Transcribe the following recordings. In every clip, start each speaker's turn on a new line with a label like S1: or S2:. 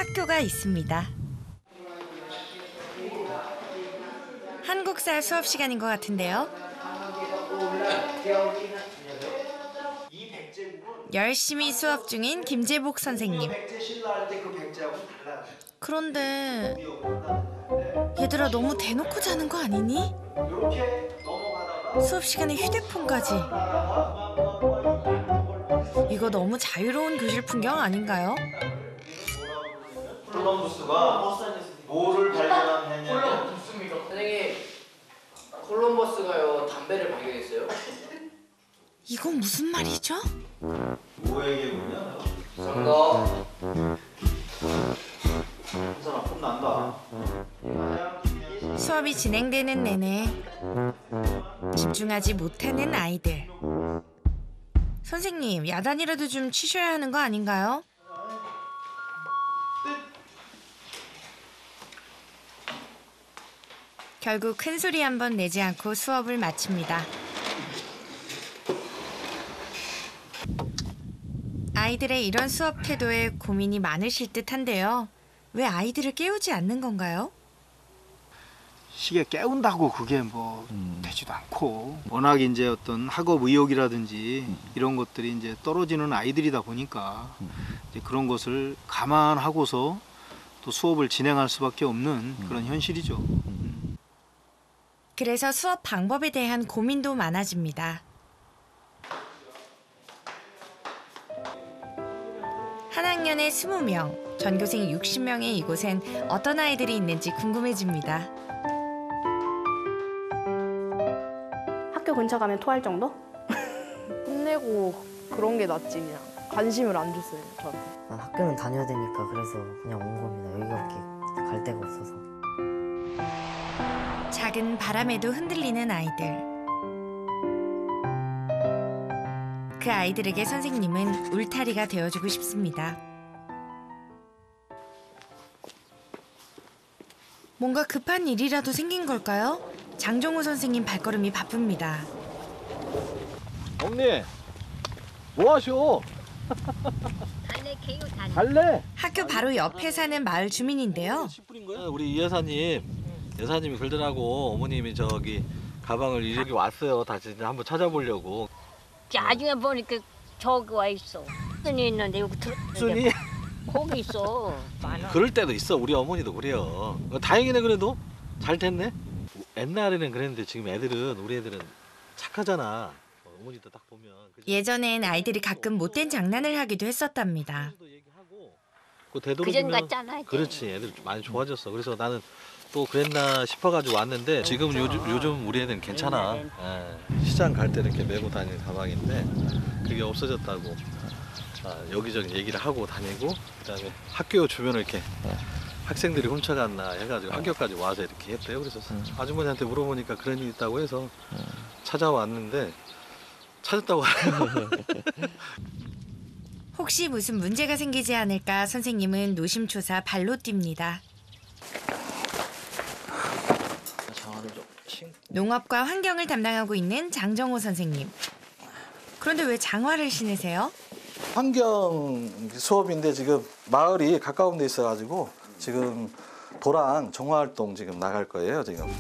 S1: 학교가 있습니다. 한국사 수업 시간인 것 같은데요. 열심히 수업 중인 김재복 선생님. 그런데 얘들아 너무 대놓고 자는 거 아니니? 수업 시간에 휴대폰까지. 이거 너무 자유로운 교실 풍경 아닌가요?
S2: 콜럼버스가 뭐를 발견했냐면
S3: 선생님, 콜럼버스가요 담배를 발견했어요.
S1: 이건 무슨 말이죠?
S2: 뭐에게 뭐냐?
S3: 감사합니다.
S2: 사람 혼난다.
S1: 수업이 진행되는 내내 집중하지 못하는 아이들. 선생님, 야단이라도 좀 치셔야 하는 거 아닌가요? 결국 큰 소리 한 번 내지 않고 수업을 마칩니다. 아이들의 이런 수업 태도에 고민이 많으실 듯한데요. 왜 아이들을 깨우지 않는 건가요?
S4: 시계 깨운다고 그게 뭐 되지도 않고 워낙 이제 어떤 학업 의욕이라든지 이런 것들이 이제 떨어지는 아이들이다 보니까 이제 그런 것을 감안하고서 또 수업을 진행할 수밖에 없는 그런 현실이죠.
S1: 그래서 수업 방법에 대한 고민도 많아집니다. 한 학년에 20명, 전교생 60명의 이곳엔 어떤 아이들이 있는지 궁금해집니다.
S5: 학교 근처 가면 토할 정도? 혼내고 그런 게 낫지 그냥. 관심을 안 줬어요, 저한테.
S6: 학교는 다녀야 되니까 그래서 그냥 온 겁니다. 여기밖에 갈 데가 없어서.
S1: 작은 바람에도 흔들리는 아이들. 그 아이들에게 선생님은 울타리가 되어주고 싶습니다. 뭔가 급한 일이라도 생긴 걸까요? 장정호 선생님 발걸음이 바쁩니다.
S7: 언니, 뭐 하셔? 갈래?
S1: 학교 바로 옆에 사는 마을 주민인데요.
S7: 우리 여사님이 그러더라고. 어머님이 저기 가방을 이렇게 왔어요. 다시 한번 찾아보려고.
S8: 나중에 보니까 저기 와 있어. 순이 있는데 여기
S7: 순이?
S8: 거기 있어. 많아.
S7: 그럴 때도 있어. 우리 어머니도 그래요. 다행이네 그래도. 잘 됐네. 옛날에는 그랬는데 지금 우리 애들은 착하잖아. 어머니도 딱 보면.
S1: 예전엔 아이들이 가끔 못된 장난을 하기도 했었답니다.
S8: 그전 같잖아. 이제.
S7: 그렇지. 애들 많이 좋아졌어. 그래서 나는 또 그랬나 싶어가지고 왔는데 지금 요즘 우리 애들은 괜찮아. 예, 시장 갈 때 이렇게 메고 다니는 가방인데 그게 없어졌다고 여기저기 얘기를 하고 다니고 그다음에 학교 주변을 이렇게 학생들이 훔쳐갔나 해가지고 학교까지 와서 이렇게 했대요. 그래서 아주머니한테 물어보니까 그런 일이 있다고 해서 찾아왔는데 찾았다고 해요.
S1: 혹시 무슨 문제가 생기지 않을까 선생님은 노심초사 발로 뜁니다. 농업과 환경을 담당하고 있는 장정호 선생님. 그런데 왜 장화를 신으세요?
S9: 환경 수업인데 지금 마을이 가까운 데 있어가지고 지금 도랑 정화활동 지금 나갈 거예요, 지금.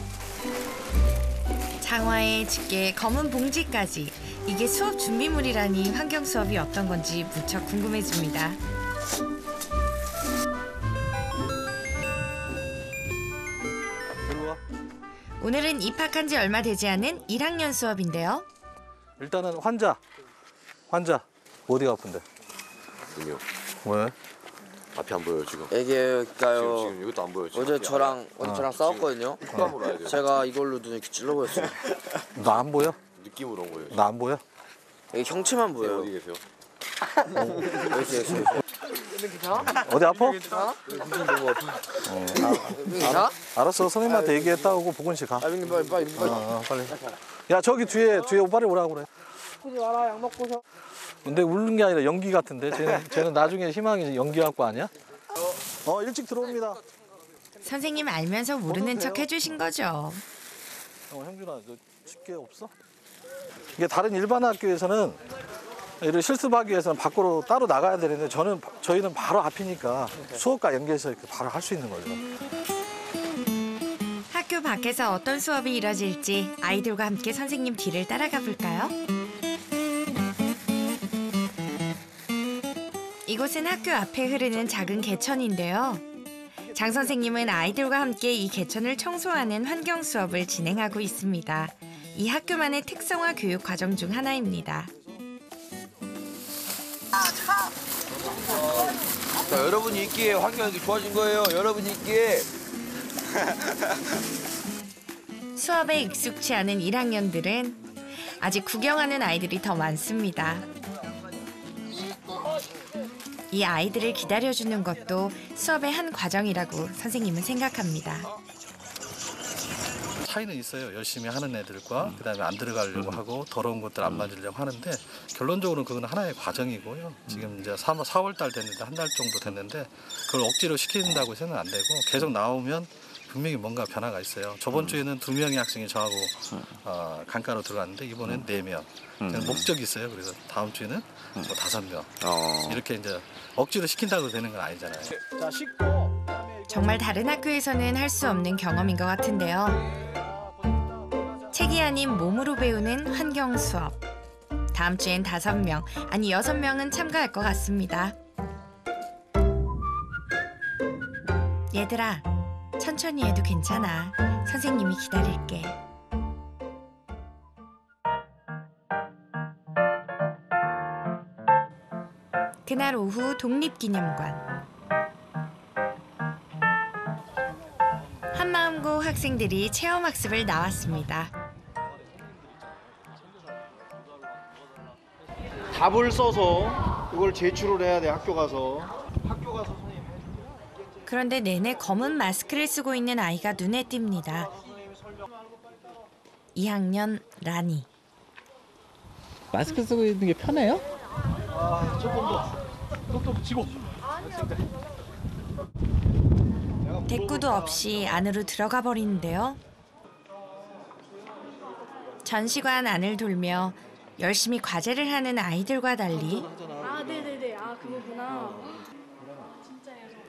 S1: 장화에 집게, 검은 봉지까지. 이게 수업 준비물이라니 환경 수업이 어떤 건지 무척 궁금해집니다. 오늘은 입학한 지 얼마 되지 않은 1학년 수업인데요.
S9: 일단은 환자 어디가 아픈데?
S10: 여기요.
S9: 왜?
S10: 앞이 안 보여요 지금.
S11: 애기가요.
S10: 지금 이것도 안 보여요. 지금.
S11: 어제 저랑 싸웠거든요.
S10: 흑감으로 해야 돼요.
S11: 제가 이걸로 눈을 이렇게 찔러버렸어요.
S9: 나 안 보여?
S10: 느낌으로 온 거예요.
S9: 나 안 보여?
S11: 여기 형체만 보여요.
S10: 어디 계세요?
S11: 여기.
S9: 어디 아파?
S11: 괜찮아?
S9: 알았어, 선생님한테 얘기했다고 보건실 가.
S11: 빨리.
S9: 빨리. 야, 저기 뒤에 오빠를 오라고 그래.
S5: 보지 마라, 약 먹고서.
S9: 근데 울는 게 아니라 연기 같은데 쟤는 나중에 희망이 연기학과 아니야? 일찍 들어옵니다.
S1: 선생님 알면서 모르는 척 해주신 거죠.
S9: 형준아, 너 집게 없어? 이게 다른 일반 학교에서는 이를 실습하기 위해서는 밖으로 따로 나가야 되는데 저희는 바로 앞이니까 수업과 연계해서 이렇게 바로 할 수 있는 거죠.
S1: 학교 밖에서 어떤 수업이 이뤄질지 아이들과 함께 선생님 뒤를 따라가 볼까요? 이곳은 학교 앞에 흐르는 작은 개천인데요. 장 선생님은 아이들과 함께 이 개천을 청소하는 환경 수업을 진행하고 있습니다. 이 학교만의 특성화 교육 과정 중 하나입니다.
S11: 자, 여러분이 있기에 환경이 좋아진 거예요. 여러분이 있기에.
S1: 수업에 익숙치 않은 1학년들은 아직 구경하는 아이들이 더 많습니다. 이 아이들을 기다려주는 것도 수업의 한 과정이라고 선생님은 생각합니다.
S9: 차이는 있어요. 열심히 하는 애들과 그다음에 안 들어가려고 하고 더러운 것들 안 만지려고 하는데 결론적으로는 그건 하나의 과정이고요. 지금 이제 4월 달 됐는데 한 달 정도 됐는데 그걸 억지로 시킨다고 해서는 안 되고 계속 나오면 분명히 뭔가 변화가 있어요. 저번 주에는 2명의 학생이 저하고 강가로 들어갔는데 이번엔 4명. 목적이 있어요. 그래서 다음 주에는 뭐 5명. 이렇게 이제 억지로 시킨다고 되는 건 아니잖아요.
S4: 자, 씻고.
S1: 정말 다른 학교에서는 할 수 없는 경험인 것 같은데요. 책이 아닌 몸으로 배우는 환경 수업. 다음 주엔 5명, 아니 6명은 참가할 것 같습니다. 얘들아, 천천히 해도 괜찮아. 선생님이 기다릴게. 그날 오후 독립기념관. 한마음고 학생들이 체험학습을 나왔습니다.
S4: 답을 써서 그걸 제출을 해야 돼. 학교 가서 선생님 해줄게.
S1: 그런데 내내 검은 마스크를 쓰고 있는 아이가 눈에 띕니다. 2학년 라니.
S12: 마스크 쓰고 있는 게 편해요?
S4: 조금 더. 또 붙이고.
S1: 대꾸도 없이 안으로 들어가 버리는데요. 전시관 안을 돌며 열심히 과제를 하는 아이들과 달리
S5: 아, 네네네. 아, 그거구나.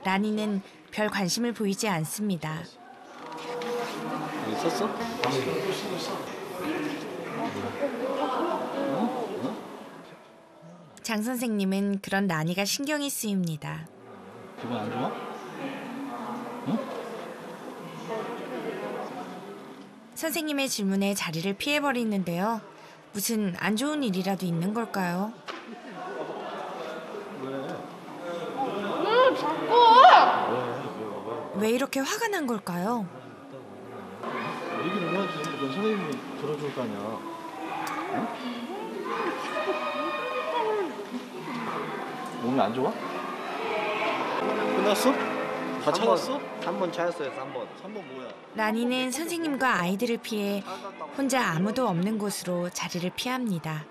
S1: 라니는 별 관심을 보이지 않습니다.
S7: 여기 썼어?
S1: 장 선생님은 그런 라니가 신경이 쓰입니다.
S7: 기분 안 좋아?
S1: 선생님의 질문에 자리를 피해버리는데요. 무슨 안 좋은 일이라도 있는 걸까요? 왜 이렇게 화가 난 걸까요?
S7: 얘기를 해야지. 넌 선생님이 들어줄 거 아니야. 응? 몸이 안 좋아? 끝났어? 다 찾았어?
S4: 3번 찾았어요. 3번.
S7: 3번 뭐야?
S1: 라니는 선생님과 아이들을 피해 혼자 아무도 없는 곳으로 자리를 피합니다.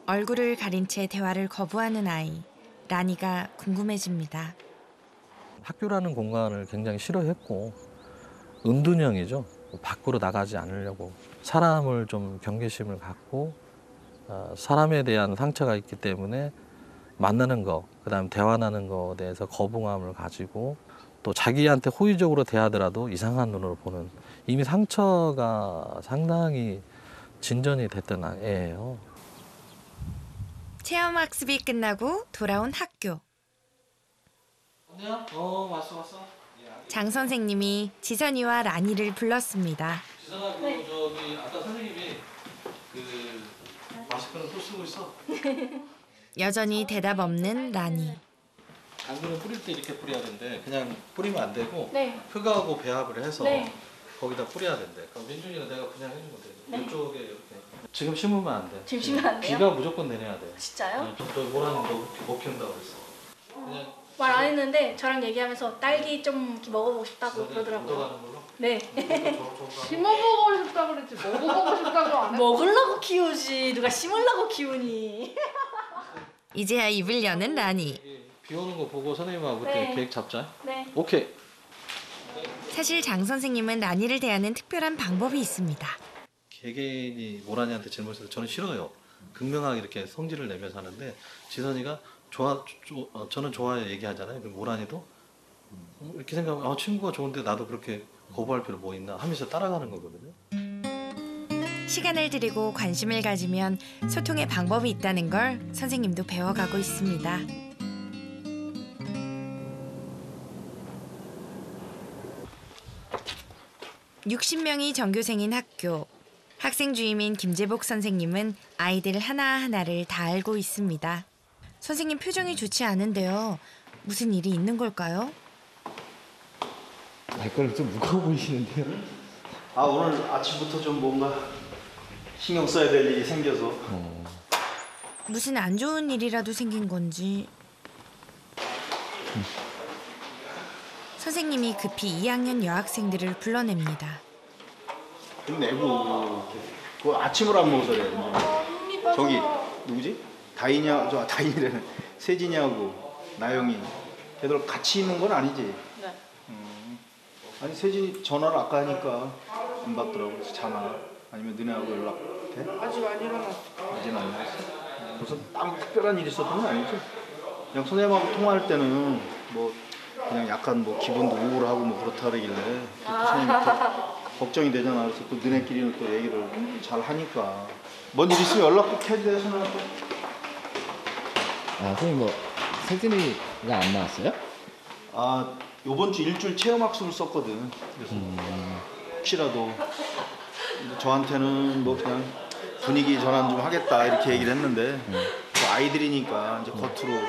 S1: 얼굴을 가린 채 대화를 거부하는 아이. 라니가 궁금해집니다.
S9: 학교라는 공간을 굉장히 싫어했고 은둔형이죠. 밖으로 나가지 않으려고 사람을 좀 경계심을 갖고 사람에 대한 상처가 있기 때문에 만나는 거, 그다음 대화하는 거에 대해서 거부감을 가지고 또 자기한테 호의적으로 대하더라도 이상한 눈으로 보는 이미 상처가 상당히 진전이 됐던 애예요.
S1: 체험학습이 끝나고 돌아온 학교.
S7: 왔어.
S1: 장 선생님이 지선이와 라니를 불렀습니다.
S7: 지선아, 저기 아까 선생님이 그 마스크는 또 쓰고 있어.
S1: 여전히 대답 없는 라니.
S7: 당근은 뿌릴 때 이렇게 뿌려야 된대. 그냥 뿌리면 안 되고
S5: 네.
S7: 흙하고 배합을 해서
S5: 네.
S7: 거기다 뿌려야 된대. 그럼 민준이가 내가 그냥 해준 거 돼.
S5: 네.
S7: 이쪽에 이렇게. 지금 심으면 안 돼.
S5: 지금 심으면 안 돼요?
S7: 비가 무조건 내려야 돼.
S5: 진짜요?
S7: 저 뭐라는 거못 키운다고 그랬어. 그냥
S5: 말 안 했는데 저랑 얘기하면서 딸기 좀 이렇게 먹어보고 싶다고 그러더라고요.
S7: 묻어가는 걸로.
S5: 네.
S13: 심어보고 싶다고 그랬지 먹어보고 싶다고 안 했어.
S5: 먹으려고 키우지 누가 심으려고 키우니.
S1: 이제야 입을 여는 라니.
S7: 비 오는 거 보고 선생님하고 그때
S5: 네.
S7: 계획 잡자.
S5: 네.
S7: 오케이.
S1: 사실 장 선생님은 라니를 대하는 특별한 방법이 있습니다.
S7: 개개인이 모란이한테 질문해서 저는 싫어요. 극명하게 이렇게 성질을 내면서 하는데 지선이가 저는 좋아요 얘기하잖아요. 그럼 모란이도 이렇게 생각하면 친구가 좋은데 나도 그렇게 거부할 필요 뭐 있나 하면서 따라가는 거거든요.
S1: 시간을 들이고 관심을 가지면 소통의 방법이 있다는 걸 선생님도 배워가고 있습니다. (60명이) 전교생인 학교. 학생 주임인 김재복 선생님은 아이들 하나하나를 다 알고 있습니다. 선생님 표정이 좋지 않은데요. 무슨 일이 있는 걸까요?
S12: 발걸음 좀 무거워 보이시는데요?
S4: 아 오늘 아침부터 좀 뭔가 신경 써야 될 일이 생겨서.
S1: 무슨 안 좋은 일이라도 생긴 건지. 선생님이 급히 2학년 여학생들을 불러냅니다.
S4: 내고 그 아침을 안 먹어서 그래. 저기 누구지? 다인이래는 세진이하고 나영이 걔들 같이 있는 건 아니지?
S13: 네.
S4: 아니 세진이 전화를 아까 하니까 안 받더라고. 그래서 자나 아니면 너네하고 연락돼?
S13: 아직 안 일어났어.
S4: 아직 안 일어났어. 무슨 딱 특별한 일이 있었던 건 아니지? 그냥 선생님하고 통화할 때는 뭐 그냥 약간 뭐 기분도 우울하고 뭐 그렇다 그러길래 선생님이 걱정이 되잖아. 그래서 또 너네끼리는 또 얘기를 잘 하니까 뭔 일 있으면 연락 꼭 해야 돼. 선생님한테.
S12: 아 선생님 뭐 세진이가 안 나왔어요?
S4: 아 요번 주 일주일 체험학습을 썼거든. 그래서 혹시라도 저한테는 뭐 그냥 분위기 전환 좀 하겠다 이렇게 얘기를 했는데 또 아이들이니까 이제 겉으로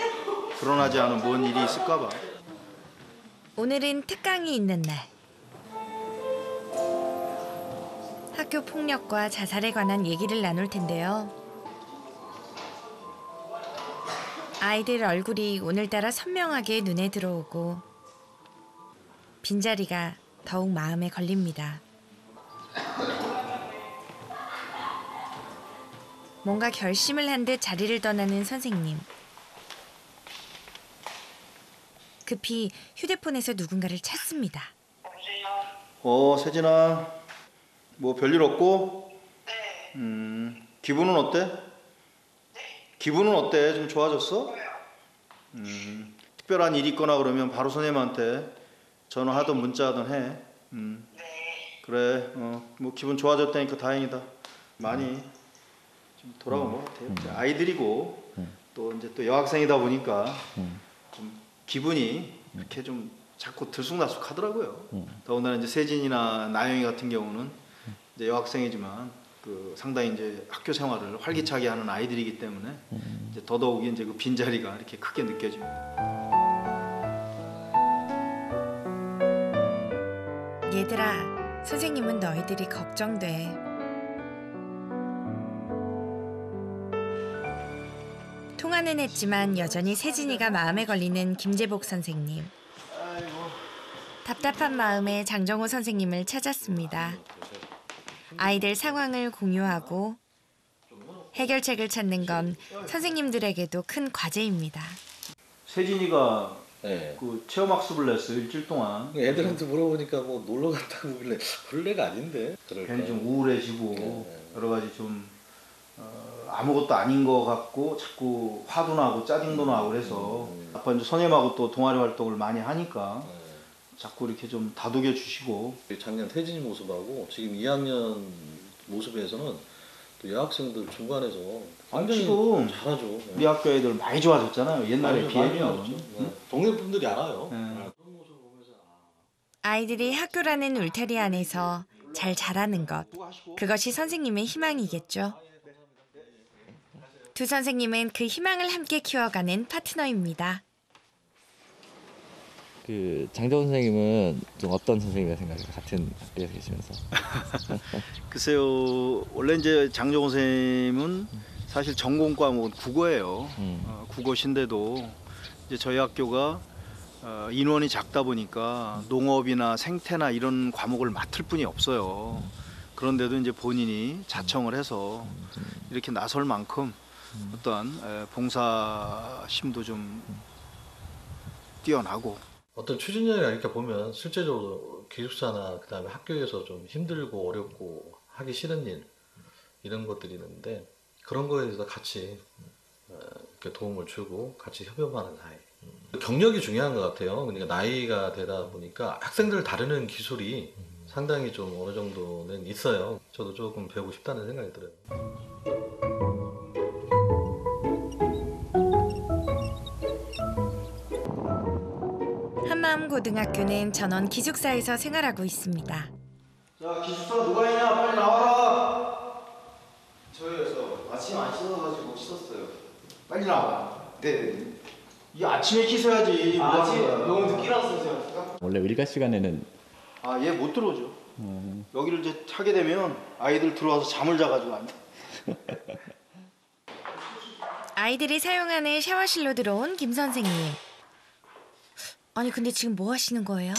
S4: 드러나지 않은 뭔 일이 있을까 봐.
S1: 오늘은 특강이 있는 날. 학교 폭력과 자살에 관한 얘기를 나눌 텐데요. 아이들 얼굴이 오늘따라 선명하게 눈에 들어오고 빈자리가 더욱 마음에 걸립니다. 뭔가 결심을 한 듯 자리를 떠나는 선생님. 급히 휴대폰에서 누군가를 찾습니다.
S4: 세진아, 뭐 별일 없고? 네. 기분은 어때? 네. 기분은 어때? 좀 좋아졌어? 특별한 일이 있거나 그러면 바로 선생님한테 전화하든 문자하든 해. 네. 그래, 뭐 기분 좋아졌다니까 다행이다. 많이 좀 돌아온 것 같아요. 아이들이고 또 이제 또 여학생이다 보니까 좀 기분이 이렇게 좀 자꾸 들쑥날쑥하더라고요. 더군다나 이제 세진이나 나영이 같은 경우는 이제 여학생이지만 그 상당히 이제 학교 생활을 활기차게 하는 아이들이기 때문에 이제 더더욱 이제 그 빈자리가 이렇게 크게 느껴집니다.
S1: 얘들아, 선생님은 너희들이 걱정돼. 통화는 했지만 여전히 세진이가 마음에 걸리는 김재복 선생님. 답답한 마음에 장정호 선생님을 찾았습니다. 아이들 상황을 공유하고 해결책을 찾는 건 선생님들에게도 큰 과제입니다.
S4: 세진이가
S7: 네.
S4: 그 체험학습을 냈어요. 일주일 동안.
S7: 애들한테 물어보니까 뭐 놀러 갔다고 그럴 애가 아닌데.
S4: 괜히 좀 우울해지고 여러 가지 좀 아무것도 아닌 것 같고 자꾸 화도 나고 짜증도 나고 그래서 아빠 이제 선생님하고 또 동아리 활동을 많이 하니까 자꾸 이렇게 좀 다독여 주시고.
S7: 작년 태진이 모습하고 지금 2학년 모습에서는 또 여학생들 중간에서 굉장히
S4: 지금
S7: 잘하죠.
S4: 우리 학교 애들 많이 좋아졌잖아요. 옛날에 비하면.
S7: 동네 분들이 알아요.
S1: 아이들이 학교라는 울타리 안에서 잘 자라는 것, 그것이 선생님의 희망이겠죠. 두 선생님은 그 희망을 함께 키워가는 파트너입니다.
S12: 그 장정호 선생님은 좀 어떤 선생님이라 생각해요? 같은 학교에서 계시면서.
S4: 글쎄요, 원래 이제 장정호 선생님은 사실 전공 과목은 국어예요. 국어신데도 이제 저희 학교가 인원이 작다 보니까 농업이나 생태나 이런 과목을 맡을 분이 없어요. 그런데도 이제 본인이 자청을 해서 이렇게 나설 만큼 어떠한 봉사심도 좀 뛰어나고.
S7: 어떤 추진력이나 이렇게 보면 실제적으로 기숙사나 그다음에 학교에서 좀 힘들고 어렵고 하기 싫은 일 이런 것들이 있는데 그런 거에 대해서 같이 이렇게 도움을 주고 같이 협업하는 사이. 경력이 중요한 것 같아요. 그러니까 나이가 되다 보니까 학생들 다루는 기술이 상당히 좀 어느 정도는 있어요. 저도 조금 배우고 싶다는 생각이 들어요.
S1: 한마음고등학교는 전원 기숙사에서 생활하고 있습니다.
S4: 자, 기숙사 누가 있냐? 빨리 나와라. 저희에서 아침 안 씻어가지고 씻었어요. 빨리 나와. 네. 이 아침에 씻어야지. 아침 너무 늦게 일어났어요.
S12: 원래 의리가 시간에는
S4: 얘 못 들어오죠. 여기를 이제 하게 되면 아이들 들어와서 잠을 자가지고 안 돼.
S1: 아이들이 사용하는 샤워실로 들어온 김 선생님. 아니 근데 지금 뭐 하시는 거예요?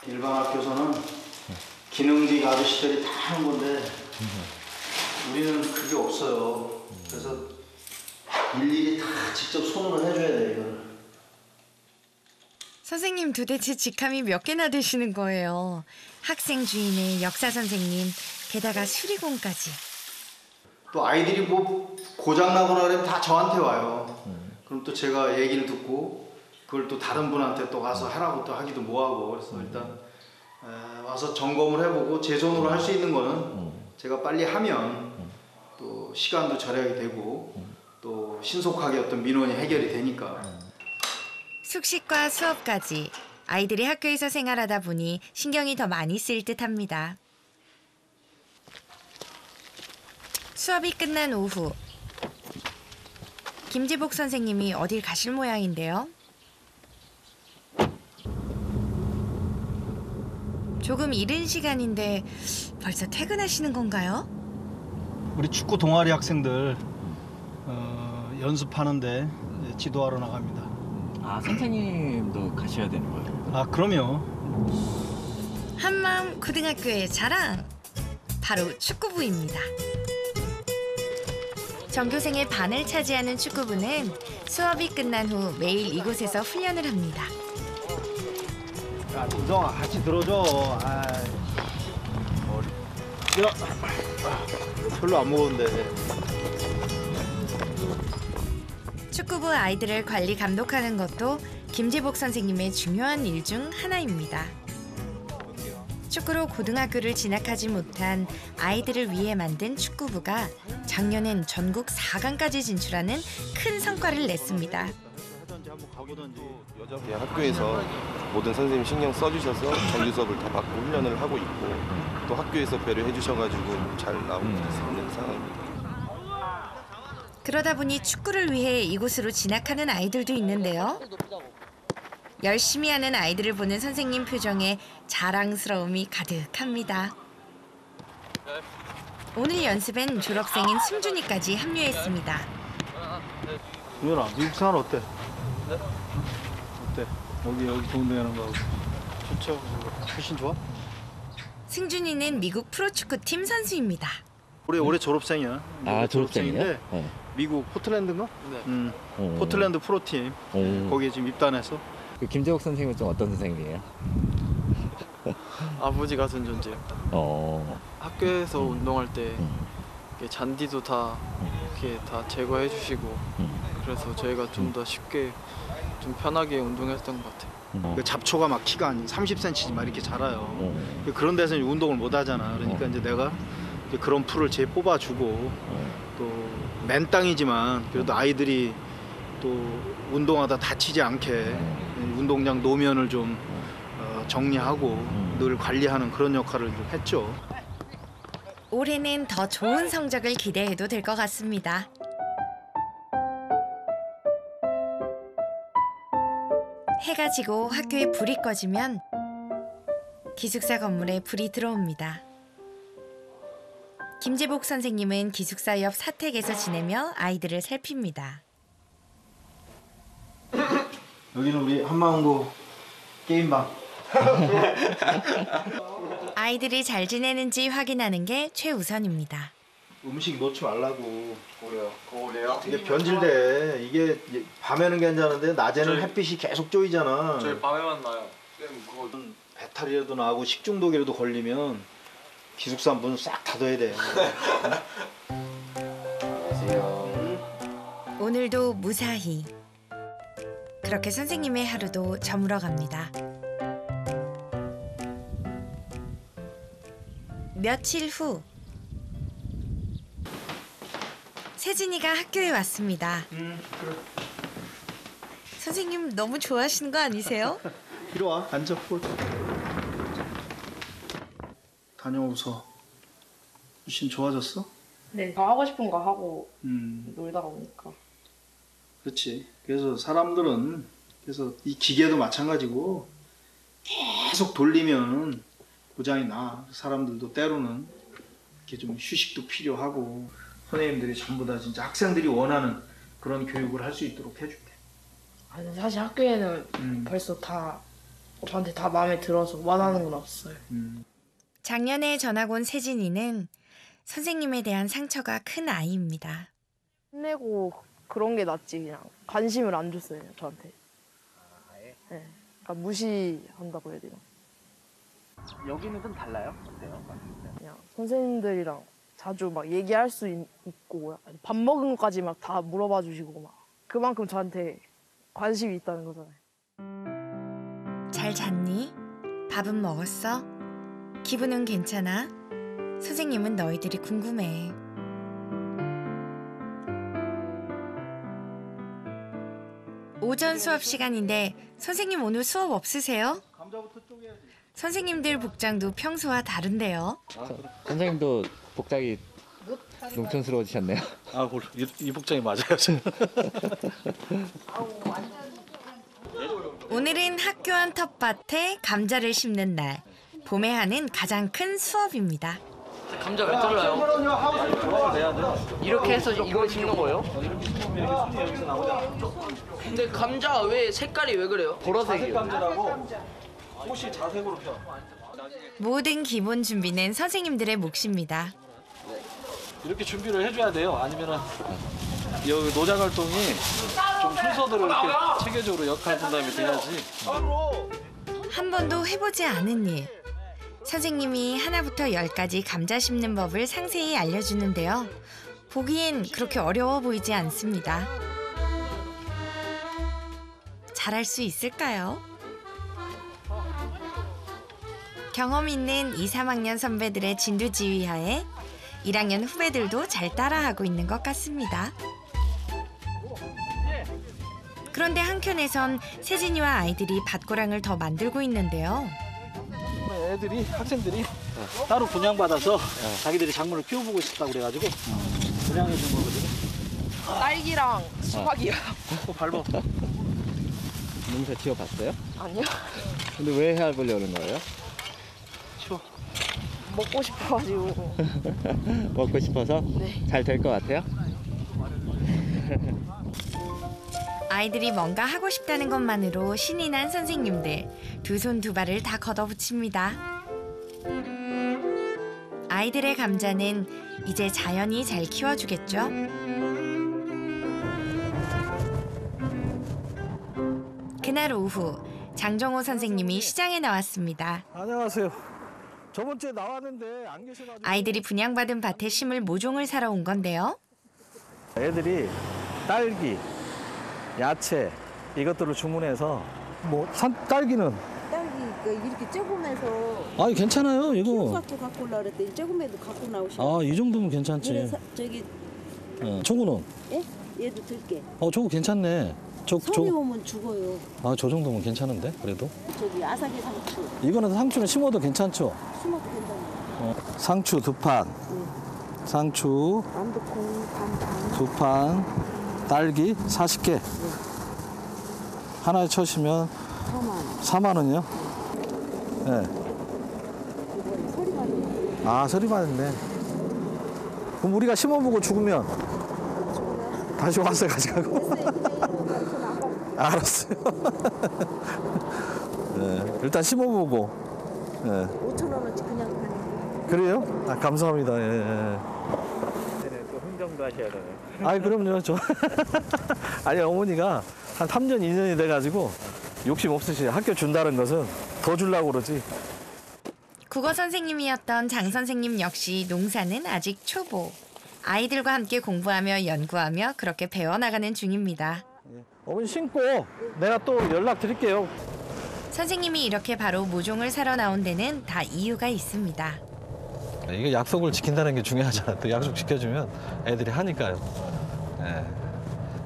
S4: 일반 학교에서는 기능직 아저씨들이 다 하는 건데 우리는 그게 없어요. 그래서 일일이 다 직접 손으로 해줘야 돼 이걸.
S1: 선생님 도대체 직함이 몇 개나 되시는 거예요? 학생 주임에 역사 선생님, 게다가 수리공까지.
S4: 또 아이들이 뭐 고장 나거나 그러면 다 저한테 와요. 그럼 또 제가 얘기를 듣고 그걸 또 다른 분한테 또 가서 하라고 또 하기도 뭐하고. 그래서 일단 와서 점검을 해보고 제 손으로 할 수 있는 거는 제가 빨리 하면 또 시간도 절약이 되고 또 신속하게 어떤 민원이 해결이 되니까.
S1: 숙식과 수업까지 아이들이 학교에서 생활하다 보니 신경이 더 많이 쓰일 듯합니다. 수업이 끝난 오후 김재복 선생님이 어딜 가실 모양인데요. 조금 이른 시간인데 벌써 퇴근하시는 건가요?
S4: 우리 축구 동아리 학생들 연습하는데 지도하러 나갑니다.
S12: 아, 선생님도 가셔야 되는 거예요?
S4: 아, 그럼요.
S1: 한마음 고등학교의 자랑, 바로 축구부입니다. 전교생의 반을 차지하는 축구부는 수업이 끝난 후 매일 이곳에서 훈련을 합니다.
S4: 야, 동성아 같이 들어줘. 별로 안 먹었는데.
S1: 축구부 아이들을 관리 감독하는 것도 김재복 선생님의 중요한 일 중 하나입니다. 축구로 고등학교를 진학하지 못한 아이들을 위해 만든 축구부가 작년엔 전국 4강까지 진출하는 큰 성과를 냈습니다.
S10: 예, 학교에서 모든 선생님 신경 써주셔서 정규 수업을 다 받고 훈련을 하고 있고 또 학교에서 배려해 주셔가지고 잘 나오고 있는 상황입니다.
S1: 그러다 보니 축구를 위해 이곳으로 진학하는 아이들도 있는데요. 열심히 하는 아이들을 보는 선생님 표정에 자랑스러움이 가득합니다. 오늘 연습엔 졸업생인 승준이까지 합류했습니다.
S4: 준현아, 미국 생활 어때? 어때? 여기 좋은 데 가는 거 좋죠? 훨씬 좋아?
S1: 승준이는 미국 프로축구팀 선수입니다.
S4: 올해 졸업생이야.
S12: 아, 졸업생인데 네.
S4: 미국 포틀랜드인가?
S9: 네.
S4: 포틀랜드 프로팀. 거기에 지금 입단해서.
S12: 그 김재복 선생님은 좀 어떤 선생님이에요?
S14: 아버지 같은 존재요. 학교에서 운동할 때 이렇게 잔디도 다 이렇게 다 제거해 주시고 그래서 저희가 좀 더 쉽게 좀 편하게 운동했던 것 같아요.
S4: 그 잡초가 막 키가 한 30cm 막 이렇게 자라요. 그런 데서 운동을 못 하잖아. 그러니까 이제 내가 이제 그런 풀을 제 뽑아주고 또 맨 땅이지만 그래도 아이들이 또 운동하다 다치지 않게 운동장 노면을 좀 정리하고 늘 관리하는 그런 역할을 좀 했죠.
S1: 올해는 더 좋은 성적을 기대해도 될 것 같습니다. 해가 지고 학교에 불이 꺼지면 기숙사 건물에 불이 들어옵니다. 김재복 선생님은 기숙사 옆 사택에서 지내며 아이들을 살핍니다.
S4: 여기는 우리 한마음고 게임방.
S1: 아이들이 잘 지내는지 확인하는 게 최우선입니다.
S4: 음식 놓지 말라고.
S2: 거울이에요?
S4: 이게 변질돼. 이게 밤에는 괜찮은데 낮에는 햇빛이 계속 쪼이잖아.
S14: 저희 밤에만 나요.
S4: 배탈이라도 나고 식중독이라도 걸리면 기숙사 문 싹 닫아야 돼.
S1: 오늘도 무사히. 그렇게 선생님의 하루도 저물어 갑니다. 며칠 후 세진이가 학교에 왔습니다.
S4: 그래.
S1: 선생님 너무 좋아하시는 거 아니세요?
S4: 이리 와, 앉아. 다녀오서 훨씬 좋아졌어?
S5: 네. 더 하고 싶은 거 하고 놀다가 오니까.
S4: 그렇지. 그래서 사람들은 그래서 이 기계도 마찬가지고 계속 돌리면 고장이 나. 사람들도 때로는 이렇게 좀 휴식도 필요하고 선생님들이 전부 다 진짜 학생들이 원하는 그런 교육을 할 수 있도록 해줄게.
S5: 아니, 사실 학교에는 벌써 다 저한테 다 마음에 들어서 원하는 건 없어요.
S1: 작년에 전학 온 세진이는 선생님에 대한 상처가 큰 아이입니다.
S5: 혼내고 그런 게 낫지. 그냥 관심을 안 줬어요, 저한테. 네. 그러니까 무시한다고 해야 되나.
S15: 여기는 좀 달라요? 어때요?
S5: 그냥 선생님들이랑 자주 막 얘기할 수 있고 밥 먹은 것까지 막 다 물어봐 주시고 막 그만큼 저한테 관심이 있다는 거잖아요.
S1: 잘 잤니? 밥은 먹었어? 기분은 괜찮아? 선생님은 너희들이 궁금해. 오전 수업 시간인데 선생님 오늘 수업 없으세요? 선생님들 복장도 평소와 다른데요.
S12: 선생님도 복장이 농촌스러워지셨네요.
S7: 아, 이 복장이 맞아요.
S1: 오늘은 학교 안 텃밭에 감자를 심는 날. 봄에 하는 가장 큰 수업입니다.
S3: 감자 왜 잘라요? 이렇게 해서 이걸 심는 거예요? 근데 감자 왜 색깔이 왜 그래요? 보라색이요.
S7: 감자라고 꽃이 자색으로 펴.
S1: 모든 기본 준비는 선생님들의 몫입니다.
S7: 이렇게 준비를 해줘야 돼요. 아니면은 여기 노장 활동이 좀 순서대로 이렇게 체계적으로 역할 분담이 돼야지.
S1: 한 번도 해보지 않은 일. 선생님이 하나부터 10까지 감자 심는 법을 상세히 알려주는데요. 보기엔 그렇게 어려워 보이지 않습니다. 잘할 수 있을까요? 경험 있는 2, 3학년 선배들의 진두지휘하에 1학년 후배들도 잘 따라하고 있는 것 같습니다. 그런데 한켠에선 세진이와 아이들이 밭고랑을 더 만들고 있는데요.
S7: 학생들이 따로 분양받아서 자기들이 작물을 키워보고 싶다고 그래가지고 분양해 준 거거든요.
S5: 딸기랑 수박이요.
S7: 밟아.
S12: 농사 지어봤어요?
S5: 아니요.
S12: 근데 왜 해보려는 거예요?
S5: 먹고 싶어가지고.
S12: 먹고 싶어서?
S5: 네.
S12: 잘 될 것 같아요?
S1: 아이들이 뭔가 하고 싶다는 것만으로 신이 난 선생님들. 두 손 두 발을 다 걷어붙입니다. 아이들의 감자는 이제 자연이 잘 키워주겠죠? 그날 오후 장정호 선생님이 시장에 나왔습니다.
S7: 안녕하세요. 저번 주에 나왔는데 안 계셔가지고.
S1: 아이들이 분양받은 밭에 심을 모종을 사러 온 건데요.
S7: 애들이 딸기, 야채 이것들을 주문해서 딸기는
S16: 이렇게 조금해서
S7: 아니 괜찮아요 이거.
S16: 갖고 오려고 그랬더니 조금해도 갖고 나오셔.
S7: 아 이 정도면 괜찮지.
S16: 그래서 저기
S7: 초구는?
S16: 예? 얘도 들게.
S7: 초구 괜찮네.
S16: 손이 오면 죽어요.
S7: 아 저 정도면 괜찮은데 그래도.
S16: 저기 아삭이 상추.
S7: 이거는 상추는 심어도 괜찮죠?
S16: 심어도 된다고.
S7: 상추 2판. 상추
S16: 완두콩 반반.
S7: 2판. 딸기 40개. 하나에 쳐시면 4만 원이요? 네. 아, 서리 받았네. 그럼 우리가 심어보고 죽으면 다시 와서 가져가고. 알았어요. 네, 일단 심어보고. 네.
S16: 5,000원어치 그냥 파는.
S7: 그래요? 아, 감사합니다. 예.
S15: 또 흥정도 하셔야 되네.
S7: 아니, 그럼요. 아니, 어머니가 한 3년, 2년이 돼가지고 욕심 없으시죠. 학교 준다는 것은 더 주려고 그러지.
S1: 국어 선생님이었던 장 선생님 역시 농사는 아직 초보. 아이들과 함께 공부하며 연구하며 그렇게 배워나가는 중입니다.
S7: 어머니 신고 내가 또 연락 드릴게요.
S1: 선생님이 이렇게 바로 모종을 사러 나온 데는 다 이유가 있습니다.
S7: 이게 약속을 지킨다는 게 중요하잖아. 또 약속 지켜주면 애들이 하니까요.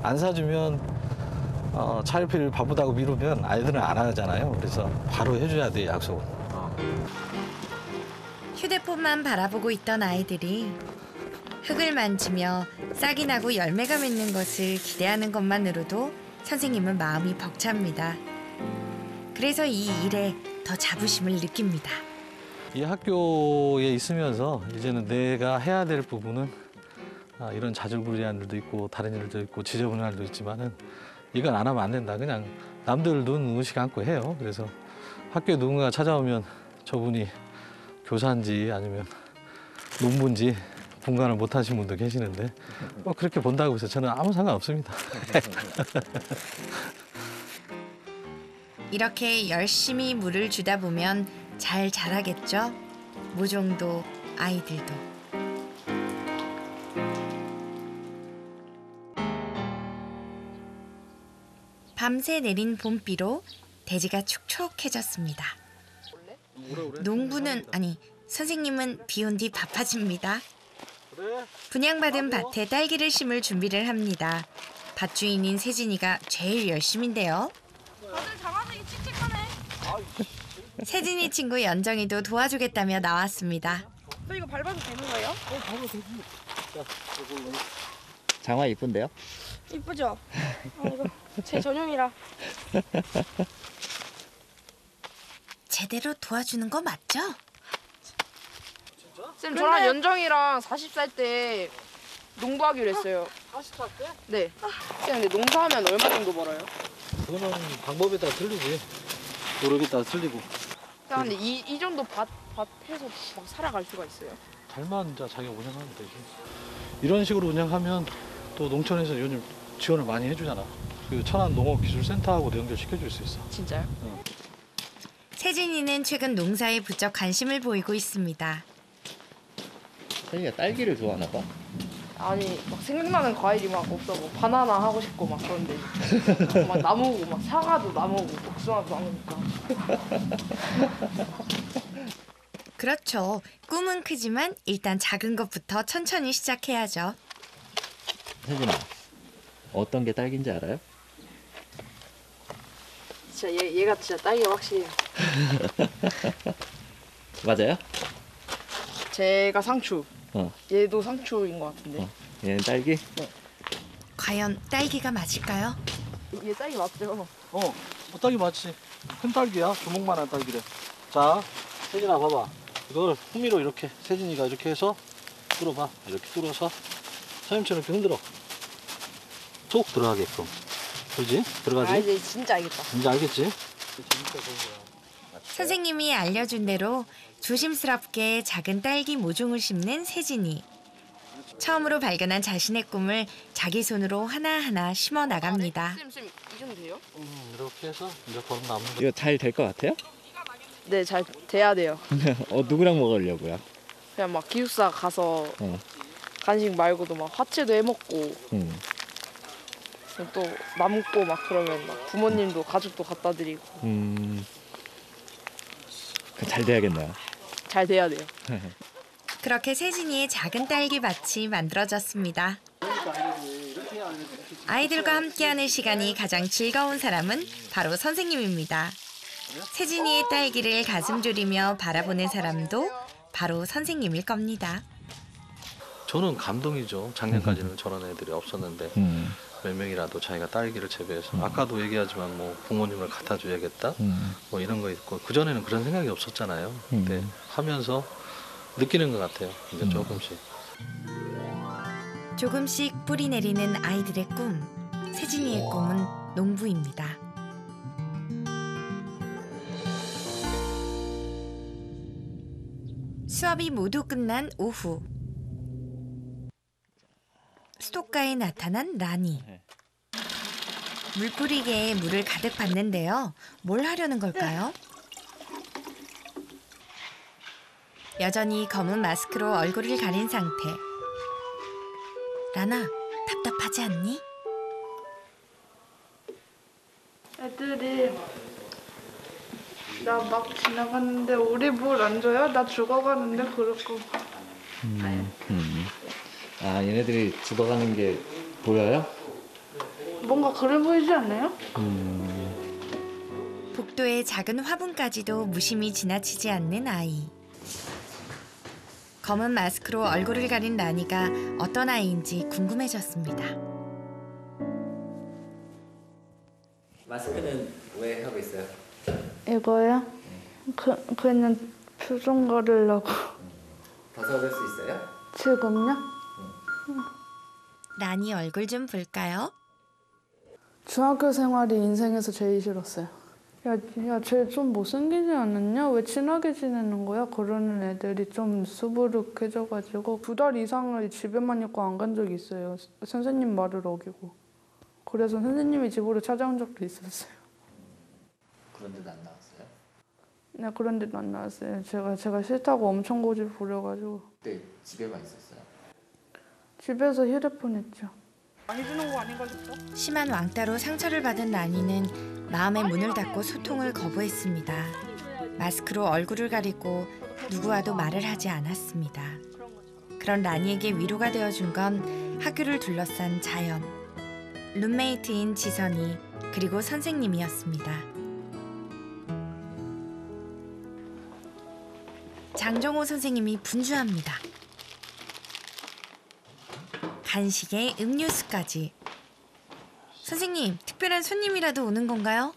S7: 안 사주면 차일피일 바쁘다고 미루면 아이들은 안 하잖아요. 그래서 바로 해줘야 돼, 약속을.
S1: 휴대폰만 바라보고 있던 아이들이 흙을 만지며 싹이 나고 열매가 맺는 것을 기대하는 것만으로도 선생님은 마음이 벅찹니다. 그래서 이 일에 더 자부심을 느낍니다.
S7: 이 학교에 있으면서 이제는 내가 해야 될 부분은 이런 자질구레한 일도 있고 다른 일도 있고 지저분한 일도 있지만은 이건 안 하면 안 된다. 그냥 남들 눈 의식 않고 해요. 그래서 학교에 누군가 찾아오면 저분이 교사인지 아니면 농부인지 분간을 못 하신 분도 계시는데 그렇게 본다고 해서 저는 아무 상관 없습니다.
S1: 이렇게 열심히 물을 주다 보면 잘 자라겠죠? 모종도 아이들도. 밤새 내린 봄비로 대지가 촉촉해졌습니다. 농부는 아니 선생님은 비온 뒤 바빠집니다. 분양받은 밭에 딸기를 심을 준비를 합니다. 밭주인인 세진이가 제일 열심인데요.
S13: 다들 장화색이 칙칙하네.
S1: 세진이 친구 연정이도 도와주겠다며 나왔습니다.
S13: 저 이거 밟아도 되는 거예요?
S15: 밟아도 되지.
S12: 장화 이쁜데요?
S13: 이쁘죠? 이거 제 전용이라.
S1: 제대로 도와주는 거 맞죠?
S5: 쌤 저랑 연정이랑 40살 때 농부하기로 했어요.
S7: 40살 때?
S5: 네. 쌤 근데 농사하면 얼마 정도 벌어요?
S7: 그거는 방법에 따라 틀리지. 노력에 따라 틀리고.
S5: 쌤 근데 이 정도 밭에서 막 살아갈 수가 있어요?
S7: 잘만 이제 자기가 운영하면 되지. 이런 식으로 운영하면 또 농촌에서 요즘 지원을 많이 해주잖아. 그 천안농업기술센터하고도 연결시켜줄 수 있어.
S5: 진짜요?
S7: 응.
S1: 세진이는 최근 농사에 부쩍 관심을 보이고 있습니다.
S12: 세진이가 딸기를 좋아하나 봐.
S5: 아니 막 생각나는 과일이 막 없어. 뭐 바나나 하고 싶고 막 그런데 막 나무고 막 사과도 나무고 복숭아도 나무니까.
S1: 그렇죠. 꿈은 크지만 일단 작은 것부터 천천히 시작해야죠.
S12: 세진아, 어떤 게 딸기인지 알아요?
S5: 진짜 얘가 진짜 딸기가 확실해요.
S12: 맞아요?
S5: 제가 상추.
S12: 어.
S5: 얘도 상추인 것 같은데.
S12: 얘는 딸기?
S5: 네.
S1: 과연 딸기가 맞을까요?
S5: 얘 딸기 맞죠?
S7: 딸기 맞지. 큰 딸기야. 주먹만한 딸기래. 자, 세진아 봐봐. 이걸 후미로 이렇게 세진이가 이렇게 해서 뚫어봐. 이렇게 뚫어서 선생님처럼 이렇게 흔들어. 쏙 들어가게끔. 그렇지? 들어가지?
S5: 아 이제 진짜 알겠다.
S7: 이제 알겠지?
S1: 선생님이 알려준 대로 조심스럽게 작은 딸기 모종을 심는 세진이. 처음으로 발견한 자신의 꿈을 자기 손으로 하나하나 심어 나갑니다.
S5: 쌤, 이 정도 돼요?
S7: 이렇게 해서 이제 걸음 남는 거.
S12: 이거 잘 될 것 같아요?
S5: 네, 잘 돼야 돼요.
S12: 누구랑 먹으려고요?
S5: 그냥 막 기숙사 가서 간식 말고도 막 화채도 해먹고 또 남고 막 그러면 막 부모님도 가족도 갖다 드리고
S12: 잘 돼야겠네요.
S5: 잘 돼야 돼요.
S1: 그렇게 세진이의 작은 딸기밭이 만들어졌습니다. 아이들과 함께하는 시간이 가장 즐거운 사람은 바로 선생님입니다. 세진이의 딸기를 가슴 졸이며 바라보는 사람도 바로 선생님일 겁니다.
S7: 저는 감동이죠. 작년까지는 저런 애들이 없었는데 몇 명이라도 자기가 딸기를 재배해서 아까도 얘기하지만 뭐 부모님을 갖다 줘야겠다 뭐 이런 거 있고 그전에는 그런 생각이 없었잖아요. 근데 하면서 느끼는 것 같아요. 이제 조금씩.
S1: 조금씩 뿌리 내리는 아이들의 꿈. 세진이의 꿈은 농부입니다. 수업이 모두 끝난 오후. 수도가에 나타난 라니. 물뿌리개에 물을 가득 받는데요. 뭘 하려는 걸까요? 여전히 검은 마스크로 얼굴을 가린 상태. 라나, 답답하지 않니?
S13: 애들이 나 막 지나가는데 우리 뭘 안 줘요? 나 죽어가는데 그렇고.
S12: 아, 얘네들이 죽어가는 게 보여요?
S13: 뭔가 그래 보이지 않나요?
S1: 복도의 작은 화분까지도 무심히 지나치지 않는 아이. 검은 마스크로 얼굴을 가린 라니가 어떤 아이인지 궁금해졌습니다.
S12: 마스크는 왜 하고 있어요?
S13: 이거요? 그냥 표정 가리려고.
S12: 벗어줄 수 있어요?
S13: 지금요?
S1: 라니 얼굴 좀 볼까요?
S13: 중학교 생활이 인생에서 제일 싫었어요. 야, 쟤 좀 못생기지 않았냐? 왜 친하게 지내는 거야? 그러는 애들이 좀 수부룩해져가지고 2달 이상을 집에만 있고 안 간 적이 있어요. 선생님 말을 어기고. 그래서 선생님이 집으로 찾아온 적도 있었어요.
S12: 그런 데도 안 나왔어요?
S13: 네, 그런 데도 안 나왔어요. 제가 싫다고 엄청 고집 부려가지고.
S12: 그때 집에만 있었어요?
S13: 집에서 휴대폰 했죠. 많이 주는 거 아닌가 싶어?
S1: 심한 왕따로 상처를 받은 라니는 마음의 문을 닫고 소통을 거부했습니다. 마스크로 얼굴을 가리고 누구와도 말을 하지 않았습니다. 그런 라니에게 위로가 되어준 건 학교를 둘러싼 자연, 룸메이트인 지선이 그리고 선생님이었습니다. 장정호 선생님이 분주합니다. 간식에 음료수까지. 선생님, 특별한 손님이라도 오는 건가요?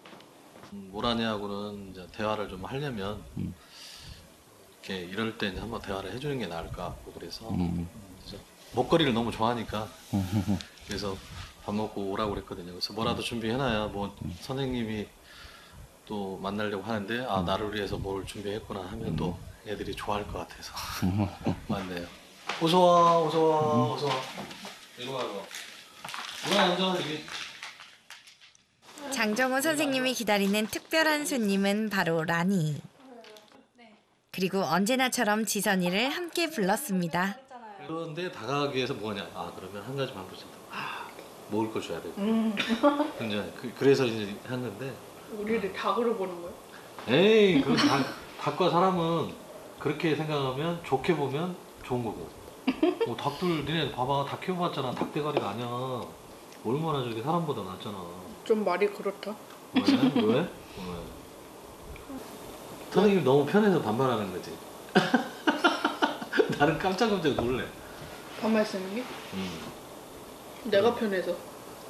S7: 모란이하고는 이제 대화를 좀 하려면 이렇게 이럴 때 이제 한번 대화를 해주는 게 나을 것 같고 그래서 먹거리를 너무 좋아하니까 그래서 밥 먹고 오라고 그랬거든요. 그래서 뭐라도 준비해놔야 뭐 선생님이 또 만나려고 하는데 아 나를 위해서 뭘 준비했구나 하면 또 애들이 좋아할 것 같아서 맞네요. 어서 와, 어서 와, 어서 와. 이리 와, 이리 와. 누나 앉아 여기.
S1: 장정호 선생님이 기다리는 특별한 손님은 바로 라니. 그리고 언제나처럼 지선이를 함께 불렀습니다.
S7: 그런데 다가가기 위해서 뭐냐? 아 그러면 한 가지만 보자. 아 먹을 거 줘야 되고. 이제 그래서 이제 했는데.
S13: 우리를 닭으로 보는 거예요?
S7: 에이 그 닭과 사람은 그렇게 생각하면 좋게 보면 좋은 거고. 닭들 니네 봐봐 닭 키워봤잖아. 닭 대가리가 아니야. 얼마나 저기 사람보다 낫잖아.
S13: 좀 말이 그렇다.
S7: 왜? 선생님 너무 편해서 반말하는 거지. 나는 깜짝깜짝 놀래.
S13: 반말 쓰는 게? 내가 편해서.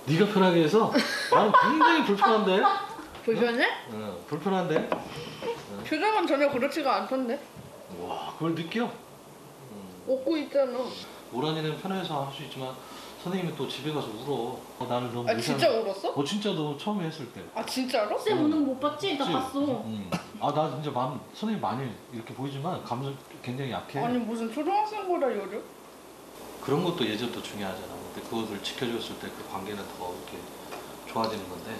S7: 네가 편하게 해서? 나는 굉장히 불편한데?
S13: 불편해?
S7: 응, 불편한데?
S13: 표정은 전혀 그렇지가 않던데.
S7: 와, 그걸 느껴?
S13: 웃고 있잖아.
S7: 오란이는 편해서 할 수 있지만 선생님이 또 집에 가서 울어. 나를 너무
S13: 진짜 울었어?
S7: 진짜 너 처음에 했을 때.
S13: 아 진짜로?
S8: 쌤 우는 거 못 봤지? 나 봤어.
S7: 나 진짜 마음 선생님 많이 이렇게 보이지만 감정 굉장히 약해.
S13: 아니 무슨 초등학생보다 여려?
S7: 그런 것도 예전도 중요하잖아. 근데 그것을 지켜줬을 때 그 관계는 더 이렇게 좋아지는 건데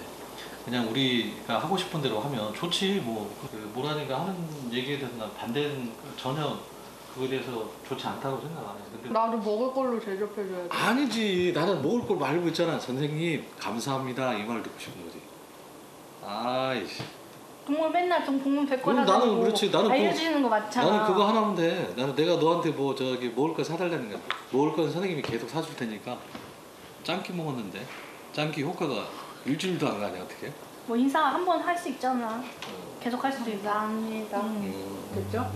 S7: 그냥 우리가 하고 싶은 대로 하면 좋지. 그 모란이가 하는 얘기에 대해서 난 반대는 전혀 그거에 대해서 좋지 않다고 생각 안 해. 근데
S13: 나도 먹을 걸로 대접해줘야 돼.
S7: 아니지. 나는 먹을 걸 말고 있잖아. 선생님 감사합니다 이 말 듣고 싶은 거지. 아이씨.
S8: 동물 맨날 동물 뵙고
S7: 그럼 나는 그렇지. 나는
S8: 알려주는 거 맞잖아.
S7: 나는 그거 하나면 돼. 나는 내가 너한테 뭐 저기 먹을 거 사달라는 거야. 먹을 건 선생님이 계속 사줄 테니까. 짱끼 먹었는데 짱끼 효과가 일주일도 안 가냐 어떻게?
S8: 뭐 인사 한 번 할 수 있잖아. 계속 할 수도 있고.
S13: 감사합니다. 됐죠?